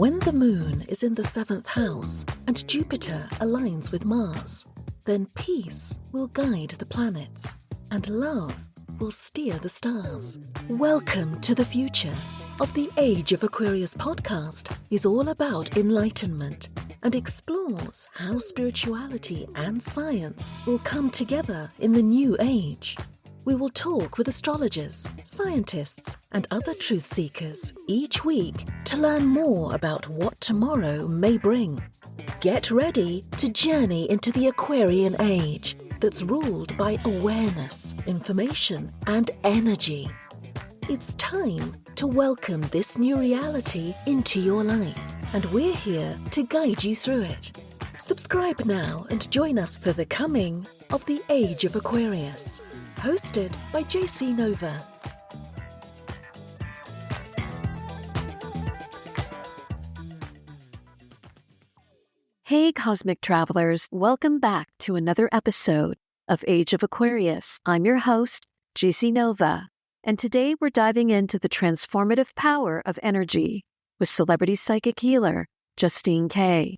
When the moon is in the 7th house and Jupiter aligns with Mars, then peace will guide the planets and love will steer the stars. Welcome to the future of the Age of Aquarius podcast is all about enlightenment and explores how spirituality and science will come together in the new age. We will talk with astrologers, scientists, and other truth seekers each week to learn more about what tomorrow may bring. Get ready to journey into the Aquarian age that's ruled by awareness, information, and energy. It's time to welcome this new reality into your life, and we're here to guide you through it. Subscribe now and join us for the coming of the Age of Aquarius. Hosted by JC Nova. Hey Cosmic Travelers, welcome back to another episode of Age of Aquarius. I'm your host, JC Nova, and today we're diving into the transformative power of energy with celebrity psychic healer Jusstine K.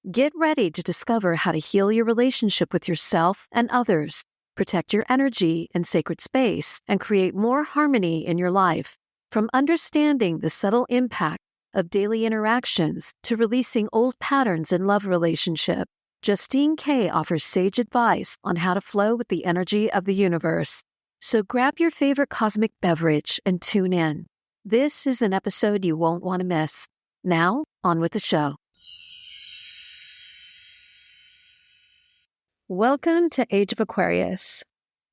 Get ready to discover how to heal your relationship with yourself and others, protect your energy and sacred space, and create more harmony in your life. From understanding the subtle impact of daily interactions to releasing old patterns in love relationship, Jusstine K offers sage advice on how to flow with the energy of the universe. So grab your favorite cosmic beverage and tune in. This is an episode you won't want to miss. Now, on with the show. Welcome to Age of Aquarius.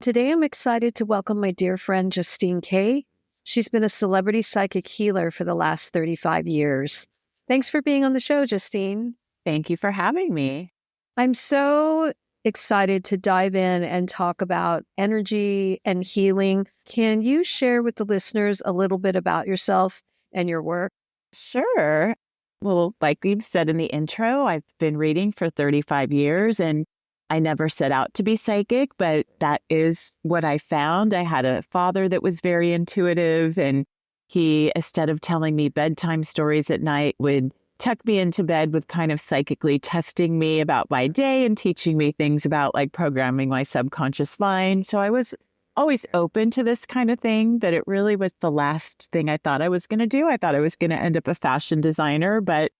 Today I'm excited to welcome my dear friend Jusstine K. She's been a celebrity psychic healer for the last 35 years. Thanks for being on the show, Jusstine. Thank you for having me. I'm so excited to dive in and talk about energy and healing. Can you share with the listeners a little bit about yourself and your work? Sure. Well, like we've said in the intro, I've been reading for 35 years and I never set out to be psychic, but that is what I found. I had a father that was very intuitive, and he, instead of telling me bedtime stories at night, would tuck me into bed with kind of psychically testing me about my day and teaching me things about like programming my subconscious mind. So I was always open to this kind of thing, but it really was the last thing I thought I was going to do. I thought I was going to end up a fashion designer, but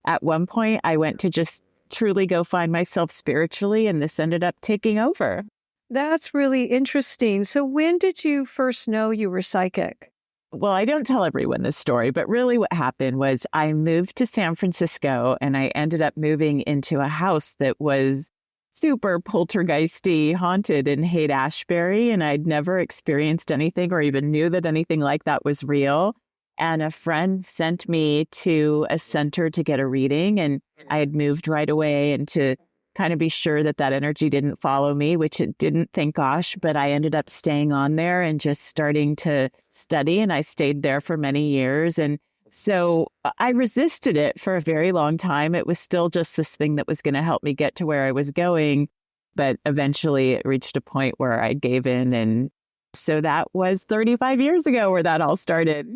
at one point I went to just truly go find myself spiritually, and this ended up taking over. That's really interesting. So when did you first know you were psychic? Well, I don't tell everyone this story, but really what happened was I moved to San Francisco and I ended up moving into a house that was super poltergeisty, haunted in Haight-Ashbury, and I'd never experienced anything or even knew that anything like that was real. And a friend sent me to a center to get a reading, and I had moved right away and to kind of be sure that that energy didn't follow me, which it didn't, thank gosh, but I ended up staying on there and just starting to study, and I stayed there for many years. And so I resisted it for a very long time. It was still just this thing that was going to help me get to where I was going, but eventually it reached a point where I gave in. And so that was 35 years ago where that all started.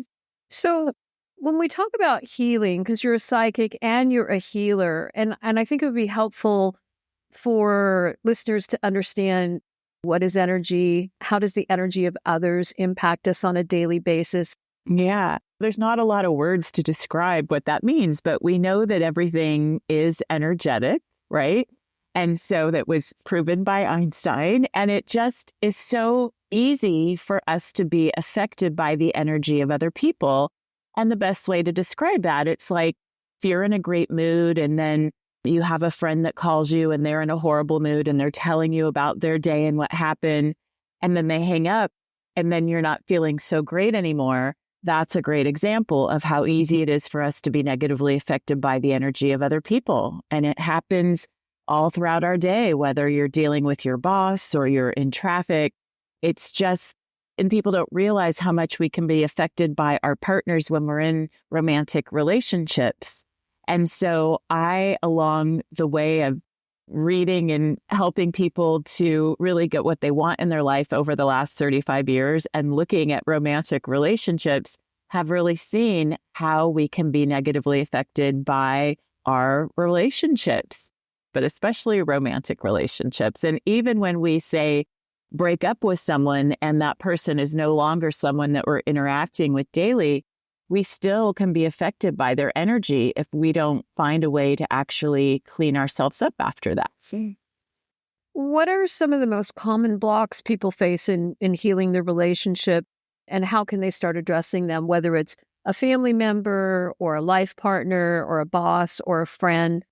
So when we talk about healing, because you're a psychic and you're a healer, and I think it would be helpful for listeners to understand what is energy, how does the energy of others impact us on a daily basis? Yeah, there's not a lot of words to describe what that means, but we know that everything is energetic, right? And so that was proven by Einstein, and it just is so easy for us to be affected by the energy of other people. And the best way to describe that, it's like if you're in a great mood and then you have a friend that calls you and they're in a horrible mood and they're telling you about their day and what happened, and then they hang up and then you're not feeling so great anymore. That's a great example of how easy it is for us to be negatively affected by the energy of other people. And it happens all throughout our day, whether you're dealing with your boss or you're in traffic. It's just, and people don't realize how much we can be affected by our partners when we're in romantic relationships. And so I, along the way of reading and helping people to really get what they want in their life over the last 35 years and looking at romantic relationships, have really seen how we can be negatively affected by our relationships, but especially romantic relationships. And even when we say break up with someone and that person is no longer someone that we're interacting with daily, we still can be affected by their energy if we don't find a way to actually clean ourselves up after that. What are some of the most common blocks people face in healing their relationship, and how can they start addressing them, whether it's a family member or a life partner or a boss or a friend?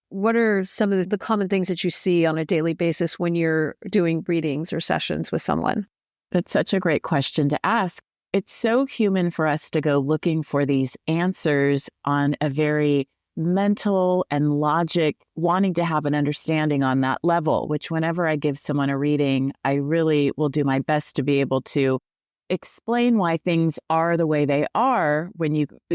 What are some of the common things that you see on a daily basis when you're doing readings or sessions with someone? That's such a great question to ask. It's so human for us to go looking for these answers on a very mental and logic, wanting to have an understanding on that level, which whenever I give someone a reading, I really will do my best to be able to explain why things are the way they are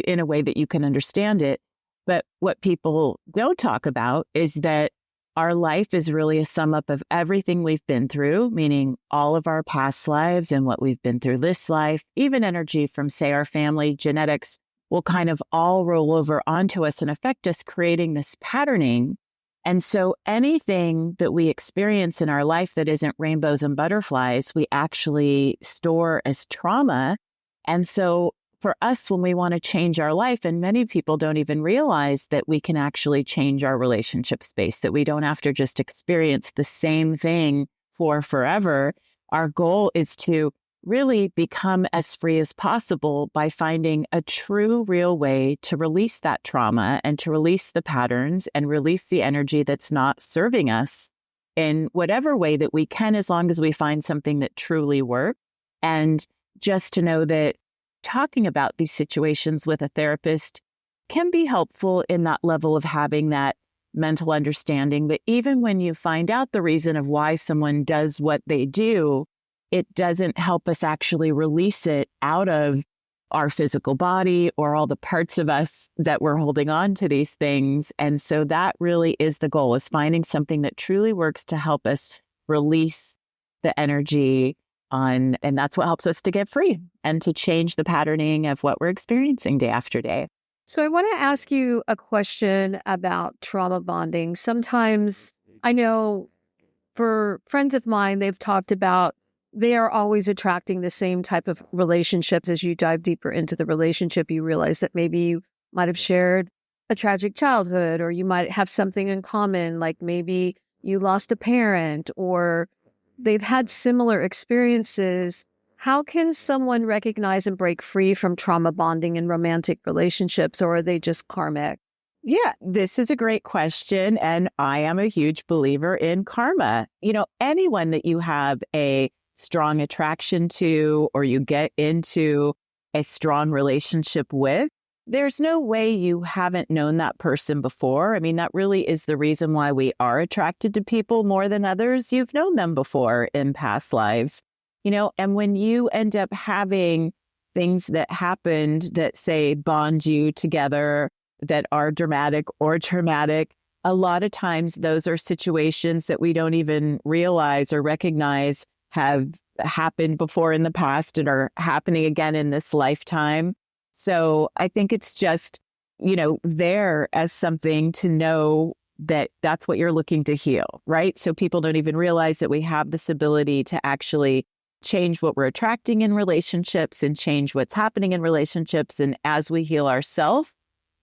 in a way that you can understand it. But what people don't talk about is that our life is really a sum up of everything we've been through, meaning all of our past lives and what we've been through this life, even energy from, say, our family, genetics will kind of all roll over onto us and affect us, creating this patterning. And so anything that we experience in our life that isn't rainbows and butterflies, we actually store as trauma. And so for us, when we want to change our life, and many people don't even realize that we can actually change our relationship space, that we don't have to just experience the same thing for forever. Our goal is to really become as free as possible by finding a true, real way to release that trauma and to release the patterns and release the energy that's not serving us in whatever way that we can, as long as we find something that truly works. And just to know that talking about these situations with a therapist can be helpful in that level of having that mental understanding that even when you find out the reason of why someone does what they do, it doesn't help us actually release it out of our physical body or all the parts of us that we're holding on to these things. And so that really is the goal, is finding something that truly works to help us release the energy on, and that's what helps us to get free and to change the patterning of what we're experiencing day after day. So I want to ask you a question about trauma bonding. Sometimes I know for friends of mine, they've talked about they are always attracting the same type of relationships. As you dive deeper into the relationship, you realize that maybe you might have shared a tragic childhood, or you might have something in common, like maybe you lost a parent, or they've had similar experiences. How can someone recognize and break free from trauma bonding in romantic relationships, or are they just karmic? Yeah, this is a great question. And I am a huge believer in karma. Anyone that you have a strong attraction to, or you get into a strong relationship with, there's no way you haven't known that person before. I mean, that really is the reason why we are attracted to people more than others. You've known them before in past lives, and when you end up having things that happened that, say, bond you together that are dramatic or traumatic, a lot of times those are situations that we don't even realize or recognize have happened before in the past and are happening again in this lifetime. So I think it's just, there as something to know that that's what you're looking to heal, right? So people don't even realize that we have this ability to actually change what we're attracting in relationships and change what's happening in relationships. And as we heal ourselves,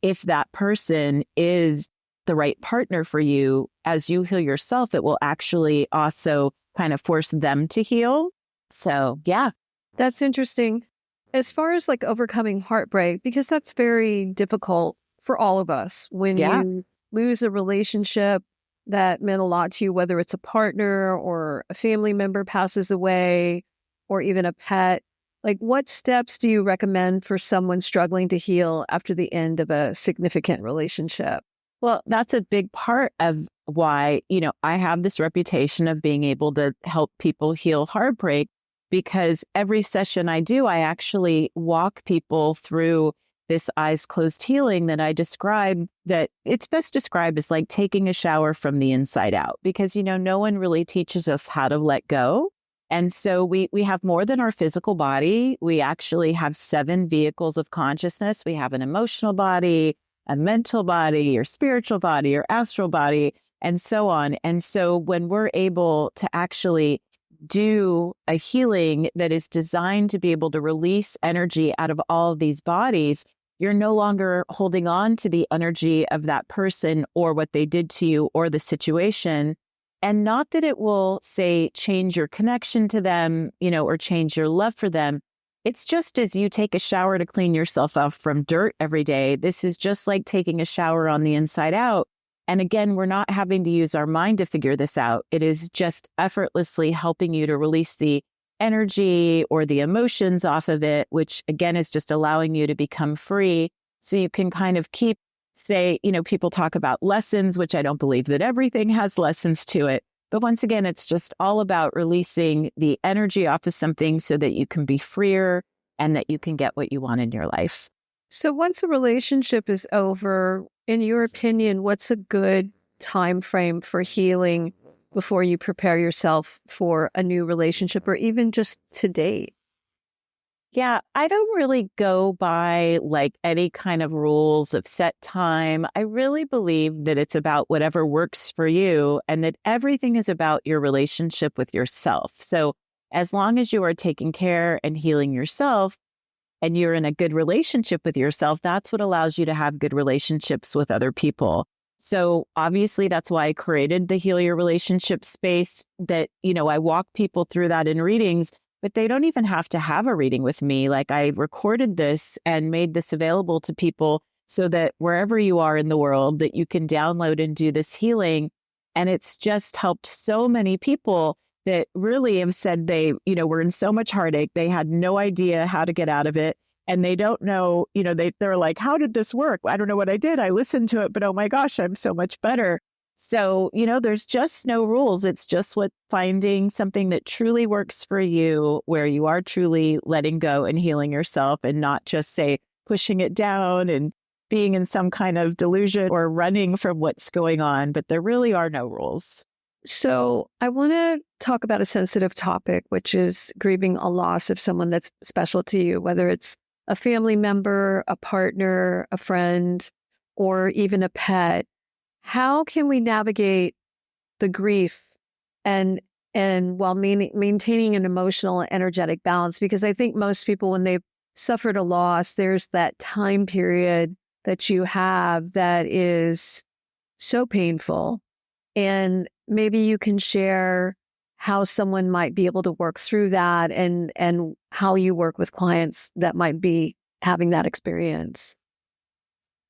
if that person is the right partner for you, as you heal yourself, it will actually also kind of force them to heal. So, yeah. That's interesting. As far as like overcoming heartbreak, because that's very difficult for all of us when you lose a relationship that meant a lot to you, whether it's a partner or a family member passes away or even a pet. Like, what steps do you recommend for someone struggling to heal after the end of a significant relationship? Well, that's a big part of why, I have this reputation of being able to help people heal heartbreak, because every session I do, I actually walk people through this eyes closed healing that I describe, that it's best described as like taking a shower from the inside out, because, no one really teaches us how to let go. And so we have more than our physical body. We actually have 7 vehicles of consciousness. We have an emotional body, a mental body, your spiritual body, your astral body, and so on. And so when we're able to actually do a healing that is designed to be able to release energy out of all of these bodies, you're no longer holding on to the energy of that person or what they did to you or the situation. And not that it will, say, change your connection to them, or change your love for them. It's just as you take a shower to clean yourself off from dirt every day. This is just like taking a shower on the inside out. And again, we're not having to use our mind to figure this out. It is just effortlessly helping you to release the energy or the emotions off of it, which again is just allowing you to become free. So you can kind of keep, say, people talk about lessons, which I don't believe that everything has lessons to it. But once again, it's just all about releasing the energy off of something so that you can be freer and that you can get what you want in your life. So once a relationship is over, in your opinion, what's a good time frame for healing before you prepare yourself for a new relationship or even just to date? Yeah, I don't really go by like any kind of rules of set time. I really believe that it's about whatever works for you and that everything is about your relationship with yourself. So as long as you are taking care and healing yourself and you're in a good relationship with yourself, that's what allows you to have good relationships with other people. So obviously that's why I created the Heal Your Relationship space that, I walk people through that in readings. But they don't even have to have a reading with me. Like I recorded this and made this available to people so that wherever you are in the world, that you can download and do this healing. And it's just helped so many people that really have said they, were in so much heartache. They had no idea how to get out of it. And they don't know, they're like, how did this work? I don't know what I did. I listened to it, but oh my gosh, I'm so much better. So, there's just no rules. It's just finding something that truly works for you, where you are truly letting go and healing yourself and not just, say, pushing it down and being in some kind of delusion or running from what's going on. But there really are no rules. So I want to talk about a sensitive topic, which is grieving a loss of someone that's special to you, whether it's a family member, a partner, a friend, or even a pet. How can we navigate the grief and while maintaining an emotional and energetic balance? Because I think most people, when they've suffered a loss, there's that time period that you have that is so painful. And maybe you can share how someone might be able to work through that and how you work with clients that might be having that experience.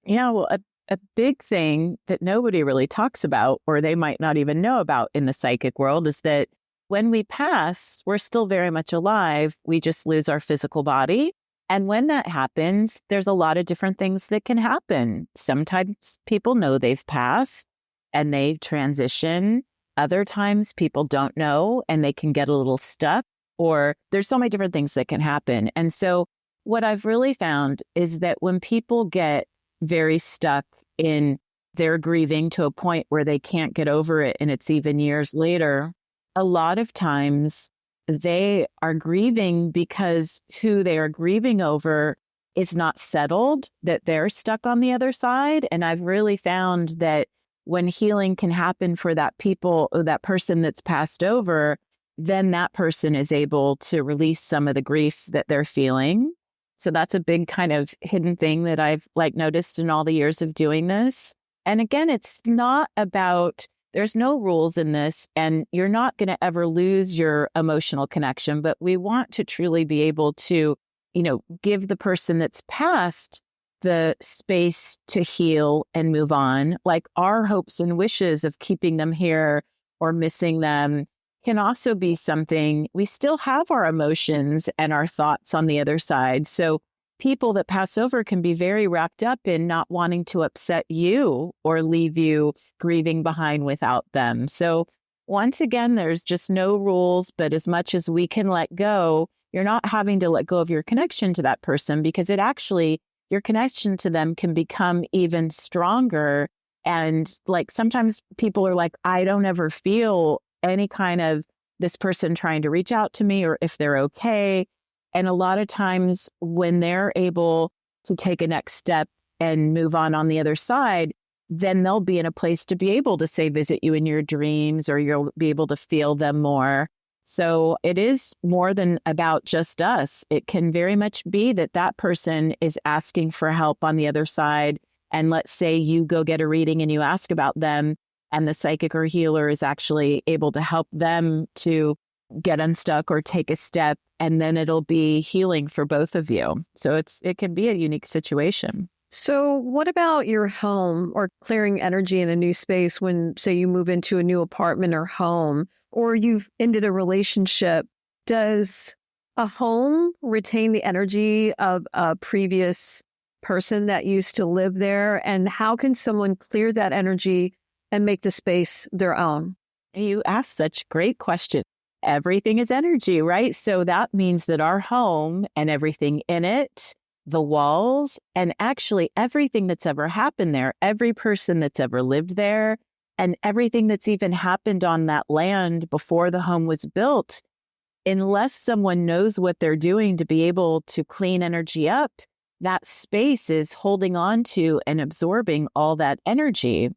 Yeah, well, a big thing that nobody really talks about, or they might not even know about in the psychic world, is that when we pass, we're still very much alive. We just lose our physical body. And when that happens, there's a lot of different things that can happen. Sometimes people know they've passed and they transition. Other times people don't know and they can get a little stuck, or there's so many different things that can happen. And so what I've really found is that when people get very stuck in their grieving to a point where they can't get over it and it's even years later, a lot of times they are grieving because who they are grieving over is not settled, that they're stuck on the other side. And I've really found that when healing can happen for that person that's passed over, then that person is able to release some of the grief that they're feeling. So that's a big kind of hidden thing that I've noticed in all the years of doing this. And again, it's not about, there's no rules in this, and you're not going to ever lose your emotional connection, but we want to truly be able to, give the person that's passed the space to heal and move on. Like our hopes and wishes of keeping them here or missing them can also be something. We still have our emotions and our thoughts on the other side. So people that pass over can be very wrapped up in not wanting to upset you or leave you grieving behind without them. So once again, there's just no rules, but as much as we can let go, you're not having to let go of your connection to that person, because your connection to them can become even stronger. And sometimes people are like, I don't ever feel any kind of this person trying to reach out to me or if they're okay. And a lot of times when they're able to take a next step and move on the other side, then they'll be in a place to be able to say, visit you in your dreams, or you'll be able to feel them more. So it is more than about just us. It can very much be that that person is asking for help on the other side. And let's say you go get a reading and you ask about them, and the psychic or healer is actually able to help them to get unstuck or take a step, and then it'll be healing for both of you. So it can be a unique situation. So what about your home or clearing energy in a new space when, say, you move into a new apartment or home, or you've ended a relationship? Does a home retain the energy of a previous person that used to live there? And how can someone clear that energy and make the space their own? You ask such great questions. Everything is energy, right? So that means that our home and everything in it, the walls, and actually everything that's ever happened there, every person that's ever lived there, and everything that's even happened on that land before the home was built, unless someone knows what they're doing to be able to clean energy up, that space is holding on to and absorbing all that energy.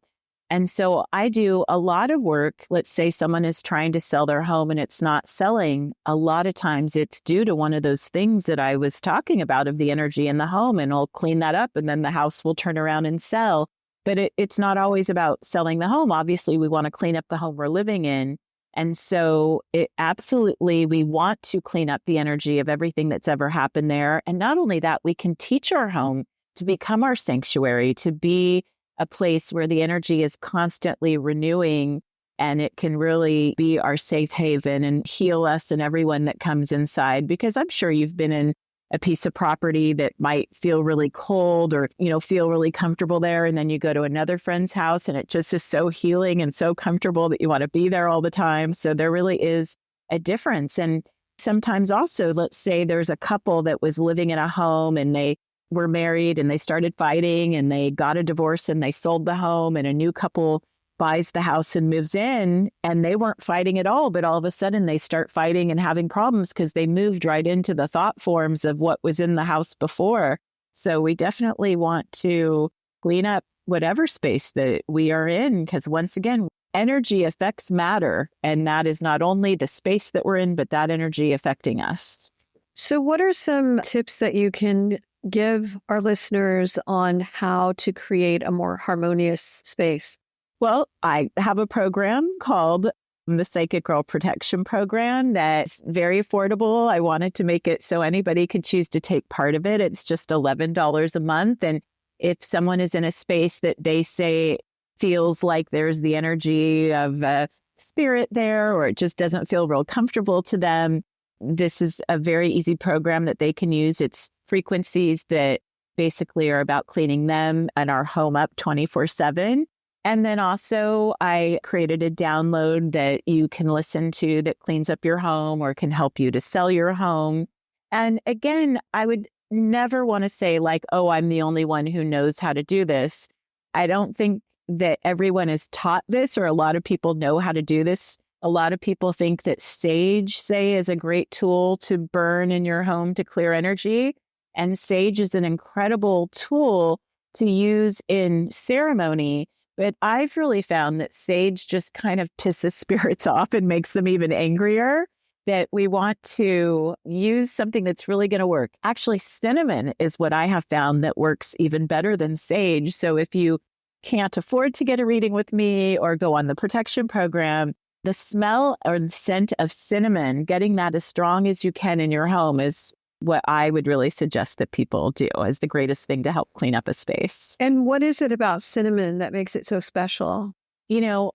And so I do a lot of work. Let's say someone is trying to sell their home and it's not selling. A lot of times it's due to one of those things that I was talking about of the energy in the home, and I'll clean that up and then the house will turn around and sell. But it's not always about selling the home. Obviously, we want to clean up the home we're living in. And so we want to clean up the energy of everything that's ever happened there. And not only that, we can teach our home to become our sanctuary, to be a place where the energy is constantly renewing, and it can really be our safe haven and heal us and everyone that comes inside. Because I'm sure you've been in a piece of property that might feel really cold or, feel really comfortable there. And then you go to another friend's house and it just is so healing and so comfortable that you want to be there all the time. So there really is a difference. And sometimes also, let's say there's a couple that was living in a home and they were married and they started fighting and they got a divorce and they sold the home, and a new couple buys the house and moves in, and they weren't fighting at all. But all of a sudden they start fighting and having problems because they moved right into the thought forms of what was in the house before. So we definitely want to clean up whatever space that we are in, because once again, energy affects matter. And that is not only the space that we're in, but that energy affecting us. So what are some tips that you can give our listeners on how to create a more harmonious space? Well, I have a program called the Psychic Girl Protection Program that's very affordable. I wanted to make it so anybody could choose to take part of it. It's just $11 a month. And if someone is in a space that they say feels like there's the energy of a spirit there, or it just doesn't feel real comfortable to them, this is a very easy program that they can use. It's frequencies that basically are about cleaning them and our home up 24/7. And then also I created a download that you can listen to that cleans up your home or can help you to sell your home. And again, I would never want to say like, oh, I'm the only one who knows how to do this. I don't think that everyone is taught this, or a lot of people know how to do this. A lot of people think that sage, say, is a great tool to burn in your home to clear energy. And sage is an incredible tool to use in ceremony. But I've really found that sage just kind of pisses spirits off and makes them even angrier, that we want to use something that's really going to work. Actually, cinnamon is what I have found that works even better than sage. So if you can't afford to get a reading with me or go on the protection program, the smell or the scent of cinnamon, getting that as strong as you can in your home, is what I would really suggest that people do as the greatest thing to help clean up a space. And what is it about cinnamon that makes it so special?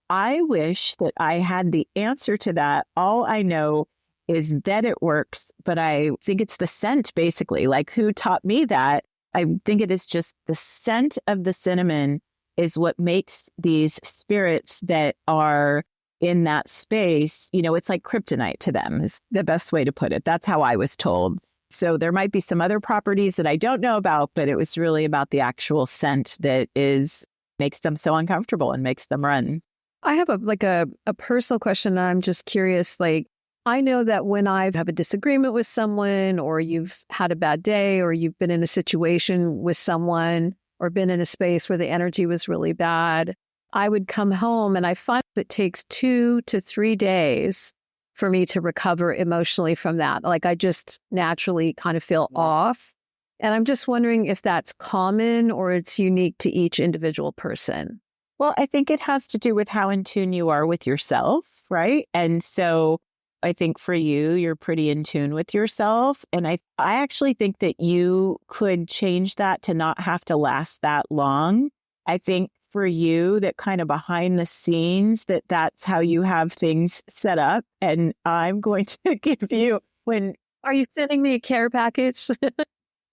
I wish that I had the answer to that. All I know is that it works, but I think it's the scent, basically. Like, who taught me that? I think it is just the scent of the cinnamon is what makes these spirits that are in that space, it's like kryptonite to them, is the best way to put it. That's how I was told. So there might be some other properties that I don't know about, but it was really about the actual scent that makes them so uncomfortable and makes them run. I have a personal question. I'm just curious, like, I know that when I have a disagreement with someone, or you've had a bad day, or you've been in a situation with someone, or been in a space where the energy was really bad, I would come home and I find it takes 2 to 3 days for me to recover emotionally from that. Like I just naturally kind of feel off. And I'm just wondering if that's common or it's unique to each individual person. Well, I think it has to do with how in tune you are with yourself, right? And so I think for you, you're pretty in tune with yourself. And I actually think that you could change that to not have to last that long. I think for you, that kind of behind the scenes, that's how you have things set up. And I'm going to give you Are you sending me a care package?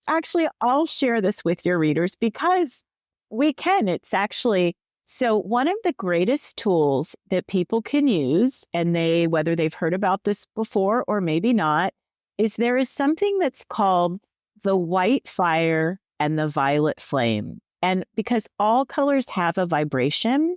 Actually, I'll share this with your readers because we can. It's actually, so one of the greatest tools that people can use, and whether they've heard about this before or maybe not, is there is something that's called the white fire and the violet flame. And because all colors have a vibration,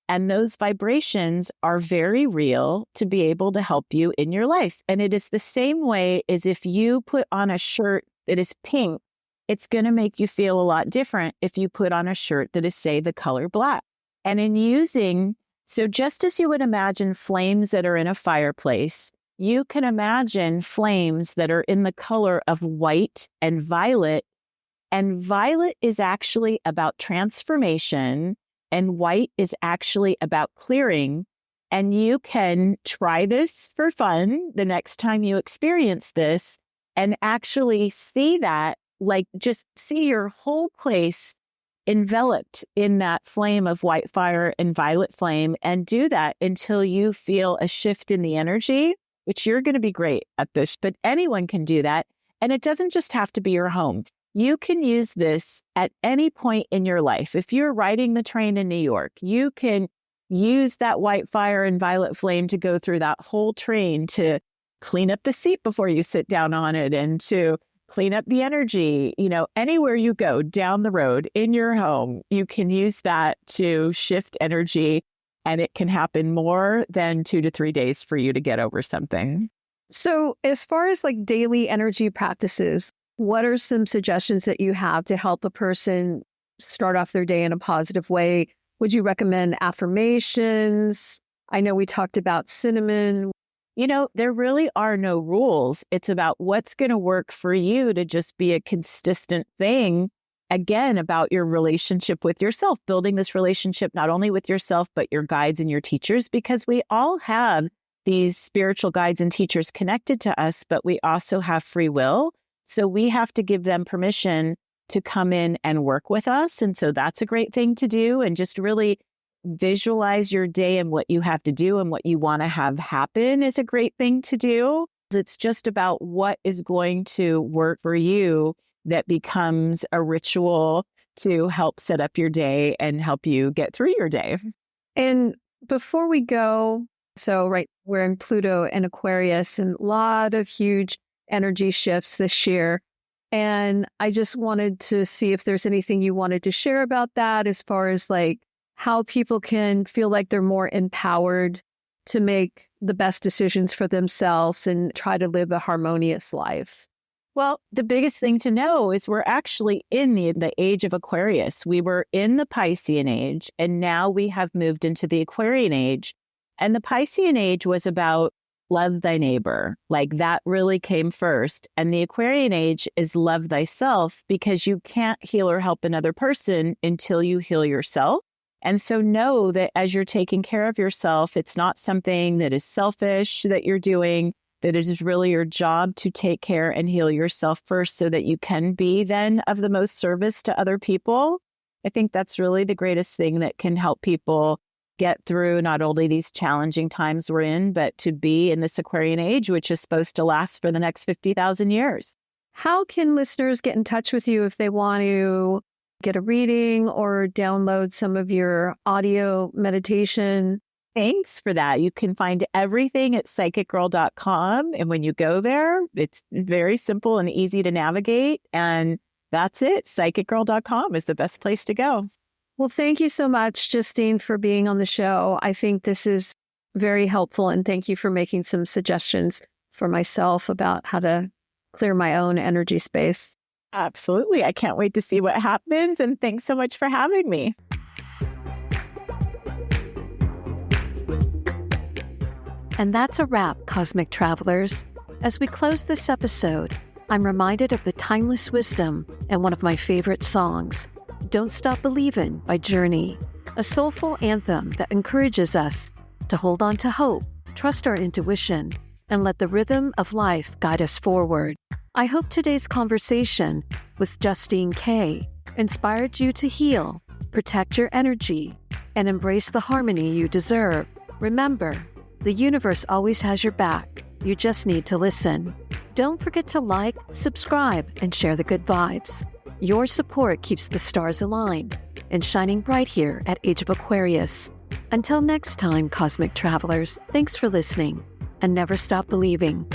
and those vibrations are very real to be able to help you in your life. And it is the same way as if you put on a shirt that is pink, it's going to make you feel a lot different if you put on a shirt that is, say, the color black. And so just as you would imagine flames that are in a fireplace, you can imagine flames that are in the color of white and violet. And violet is actually about transformation, and white is actually about clearing. And you can try this for fun the next time you experience this and actually see that, like just see your whole place enveloped in that flame of white fire and violet flame, and do that until you feel a shift in the energy, which you're going to be great at this, but anyone can do that. And it doesn't just have to be your home. You can use this at any point in your life. If you're riding the train in New York, you can use that white fire and violet flame to go through that whole train to clean up the seat before you sit down on it and to clean up the energy. Anywhere you go down the road in your home, you can use that to shift energy, and it can happen more than 2 to 3 days for you to get over something. So as far as like daily energy practices, what are some suggestions that you have to help a person start off their day in a positive way? Would you recommend affirmations? I know we talked about cinnamon. There really are no rules. It's about what's going to work for you to just be a consistent thing. Again, about your relationship with yourself, building this relationship not only with yourself, but your guides and your teachers, because we all have these spiritual guides and teachers connected to us, but we also have free will. So we have to give them permission to come in and work with us. And so that's a great thing to do. And just really visualize your day and what you have to do and what you want to have happen is a great thing to do. It's just about what is going to work for you that becomes a ritual to help set up your day and help you get through your day. And before we go, we're in Pluto and Aquarius, and a lot of huge energy shifts this year. And I just wanted to see if there's anything you wanted to share about that, as far as like how people can feel like they're more empowered to make the best decisions for themselves and try to live a harmonious life. Well, the biggest thing to know is we're actually in the age of Aquarius. We were in the Piscean age, and now we have moved into the Aquarian age. And the Piscean age was about love thy neighbor. Like that really came first. And the Aquarian age is love thyself, because you can't heal or help another person until you heal yourself. And so know that as you're taking care of yourself, it's not something that is selfish that you're doing, that it is really your job to take care and heal yourself first so that you can be then of the most service to other people. I think that's really the greatest thing that can help people get through not only these challenging times we're in, but to be in this Aquarian age, which is supposed to last for the next 50,000 years. How can listeners get in touch with you if they want to get a reading or download some of your audio meditation? Thanks for that. You can find everything at psychicgirl.com. And when you go there, it's very simple and easy to navigate. And that's it. Psychicgirl.com is the best place to go. Well, thank you so much, Jusstine, for being on the show. I think this is Very helpful. And thank you for making some suggestions for myself about how to clear my own energy space. Absolutely. I can't wait to see what happens. And thanks so much for having me. And that's a wrap, Cosmic Travelers. As we close this episode, I'm reminded of the timeless wisdom and one of my favorite songs, Don't Stop Believin' by Journey, a soulful anthem that encourages us to hold on to hope, trust our intuition, and let the rhythm of life guide us forward. I hope today's conversation with Jusstine K inspired you to heal, protect your energy, and embrace the harmony you deserve. Remember, the universe always has your back. You just need to listen. Don't forget to like, subscribe, and share the good vibes. Your support keeps the stars aligned and shining bright here at Age of Aquarius. Until next time, Cosmic Travelers, thanks for listening, and never stop believing.